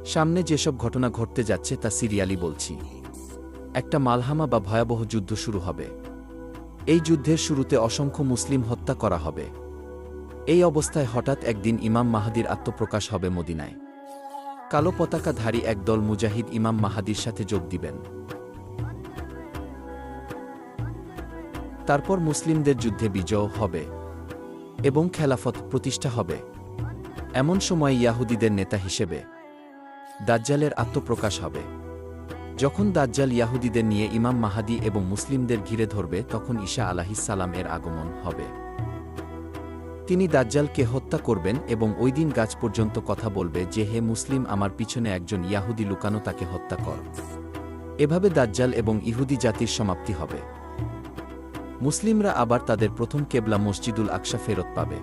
সামনে যেসব ঘটনা ঘটতে যাচ্ছে তা সিরিয়ালি বলছি। একটা মালহামা বা ভয়াবহ যুদ্ধ শুরু হবে। এই যুদ্ধের শুরুতে অসংখ্য মুসলিম হত্যা করা হবে। এই অবস্থায় হঠাৎ একদিন ইমাম মাহাদির আত্মপ্রকাশ হবে মদিনায়। কালো পতাকাধারী একদল মুজাহিদ ইমাম মাহাদির সাথে যোগ দিবেন। তারপর মুসলিমদের যুদ্ধে বিজয় হবে এবং খেলাফত প্রতিষ্ঠা হবে। এমন সময় ইয়াহুদীদের নেতা হিসেবে দাজ্জালের আত্মপ্রকাশ হবে। যখন দাজ্জাল ইয়াহুদীদের নিয়ে ইমাম মাহাদি এবং মুসলিমদের ঘিরে ধরবে, তখন ঈসা আলাইহিসসালাম এর আগমন হবে। তিনি দাজ্জালকে হত্যা করবেন এবং ওই দিন গাছ পর্যন্ত কথা বলবে যে, হে মুসলিম, আমার পিছনে একজন ইয়াহুদী লুকানো, তাকে হত্যা কর। এভাবে দাজ্জাল এবং ইহুদি জাতির সমাপ্তি হবে। মুসলিমরা আবার তাদের প্রথম কেবলা মসজিদুল আকসা ফেরত পাবে।